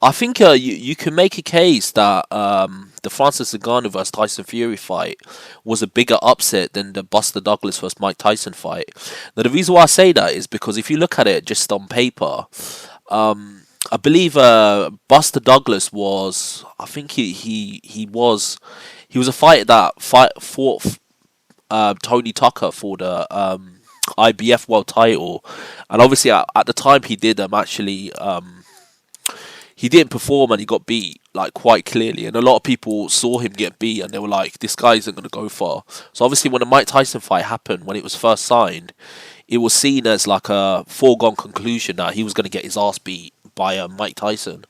I think you can make a case that the Francis Ngannou versus Tyson Fury fight was a bigger upset than the Buster Douglas versus Mike Tyson fight. Now, the reason why I say that is because if you look at it just on paper, I believe Buster Douglas was, I think he was a fighter that fought Tony Tucker for the IBF world title, and obviously at the time he did actually. He didn't perform and he got beat like quite clearly, and a lot of people saw him get beat and they were like, "This guy isn't going to go far." So obviously, when the Mike Tyson fight happened, when it was first signed, it was seen as like a foregone conclusion that he was going to get his ass beat by Mike Tyson.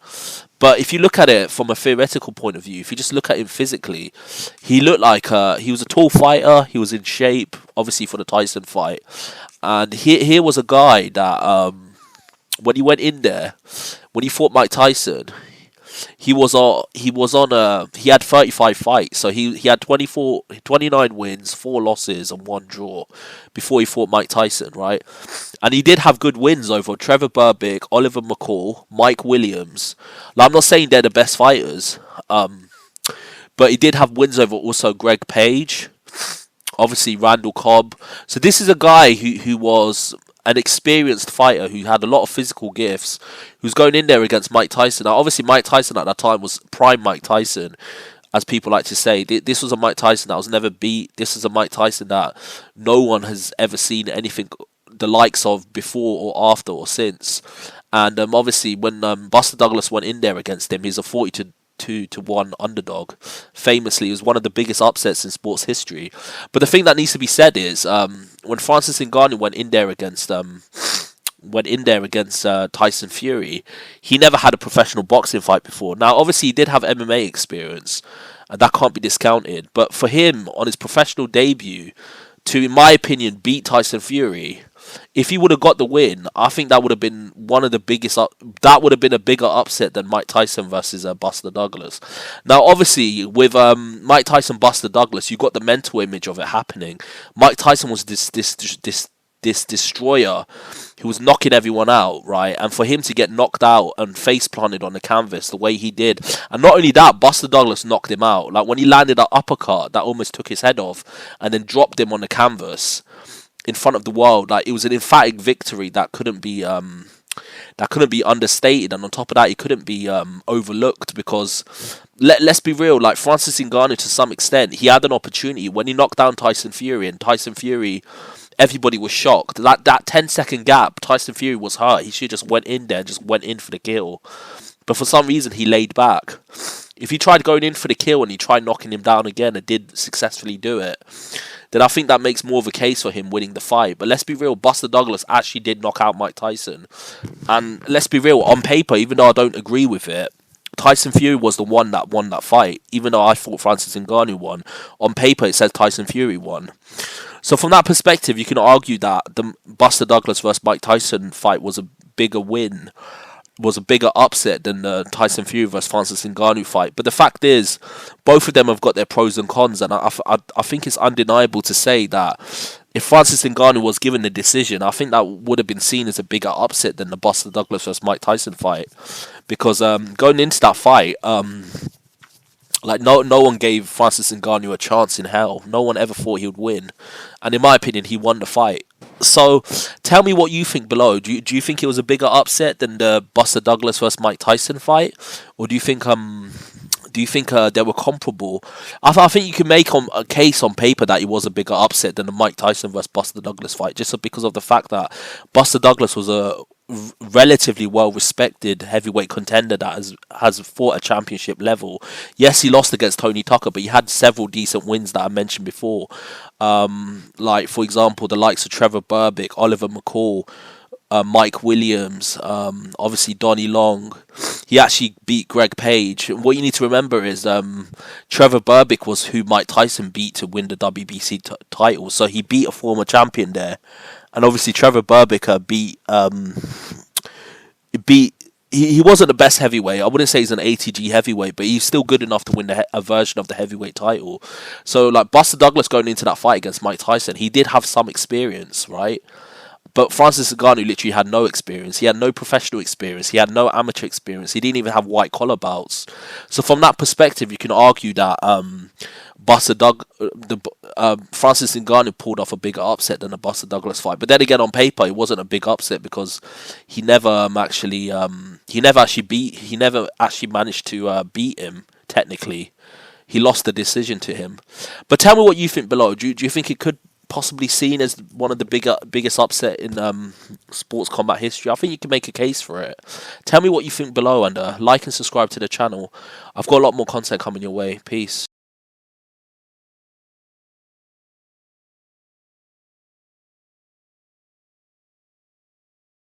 But if you look at it from a theoretical point of view, if you just look at him physically, he looked like he was a tall fighter. He was in shape, obviously for the Tyson fight, and here was a guy that when he went in there, when he fought Mike Tyson, he had 35 fights, so he had 29 wins, 4 losses, and 1 draw before he fought Mike Tyson, right? And he did have good wins over Trevor Berbick, Oliver McCall, Mike Williams. Like, I'm not saying they're the best fighters, but he did have wins over also Greg Page, obviously Randall Cobb. So this is a guy who was an experienced fighter who had a lot of physical gifts, who's going in there against Mike Tyson. Now, obviously, Mike Tyson at that time was prime Mike Tyson, as people like to say. This was a Mike Tyson that was never beat. This is a Mike Tyson that no one has ever seen anything the likes of before or after or since. And obviously, when Buster Douglas went in there against him, he's a 42-1 underdog. Famously, it was one of the biggest upsets in sports history. But the thing that needs to be said is, when Francis Ngannou went in there against Tyson Fury, he never had a professional boxing fight before. Now, obviously, he did have MMA experience, and that can't be discounted. But for him, on his professional debut, to, in my opinion, beat Tyson Fury, if he would have got the win, I think that would have been one of the biggest. That would have been a bigger upset than Mike Tyson versus Buster Douglas. Now, obviously, with Mike Tyson Buster Douglas, you got the mental image of it happening. Mike Tyson was this destroyer who was knocking everyone out, right? And for him to get knocked out and face planted on the canvas the way he did, and not only that, Buster Douglas knocked him out. Like when he landed an uppercut that almost took his head off, and then dropped him on the canvas in front of the world. Like, it was an emphatic victory that couldn't be understated, and on top of that, it couldn't be overlooked, because let's be real, like Francis Ngannou, to some extent, he had an opportunity when he knocked down Tyson Fury, and Tyson Fury, everybody was shocked. That 10-second gap, Tyson Fury was hurt. He should have just went in there and just went in for the kill. But for some reason, he laid back. If he tried going in for the kill and he tried knocking him down again and did successfully do it, then I think that makes more of a case for him winning the fight. But let's be real, Buster Douglas actually did knock out Mike Tyson. And let's be real, on paper, even though I don't agree with it, Tyson Fury was the one that won that fight. Even though I thought Francis Ngannou won, on paper it says Tyson Fury won. So from that perspective, you can argue that the Buster Douglas versus Mike Tyson fight was a bigger win, was a bigger upset than the Tyson Fury versus Francis Ngannou fight. But the fact is, both of them have got their pros and cons, and I think it's undeniable to say that if Francis Ngannou was given the decision, I think that would have been seen as a bigger upset than the Buster Douglas versus Mike Tyson fight. Because going into that fight, like no one gave Francis Ngannou a chance in hell. No one ever thought he would win, and in my opinion, he won the fight. So, tell me what you think below. Do you think it was a bigger upset than the Buster Douglas versus Mike Tyson fight, or do you think they were comparable? I think you can make a case on paper that it was a bigger upset than the Mike Tyson versus Buster Douglas fight, just because of the fact that Buster Douglas was a relatively well-respected heavyweight contender that has fought at championship level. Yes, he lost against Tony Tucker, but he had several decent wins that I mentioned before. Like, for example, the likes of Trevor Berbick, Oliver McCall, Mike Williams, obviously Donnie Long. He actually beat Greg Page. What you need to remember is Trevor Berbick was who Mike Tyson beat to win the WBC title, so he beat a former champion there. And obviously Trevor Berbick he wasn't the best heavyweight. I wouldn't say he's an ATG heavyweight, but he's still good enough to win a version of the heavyweight title. So, like, Buster Douglas going into that fight against Mike Tyson, he did have some experience, right? But Francis Ngannou literally had no experience. He had no professional experience. He had no amateur experience. He didn't even have white collar bouts. So from that perspective, you can argue that Francis Ngannou pulled off a bigger upset than the Buster Douglas fight. But then again, on paper, it wasn't a big upset because he never actually managed to beat him technically. He lost the decision to him. But tell me what you think below. Do you think it could possibly seen as one of the biggest upset in sports combat history? I think you can make a case for it. Tell me what you think below, and like and subscribe to the channel. I've got a lot more content coming your way. Peace.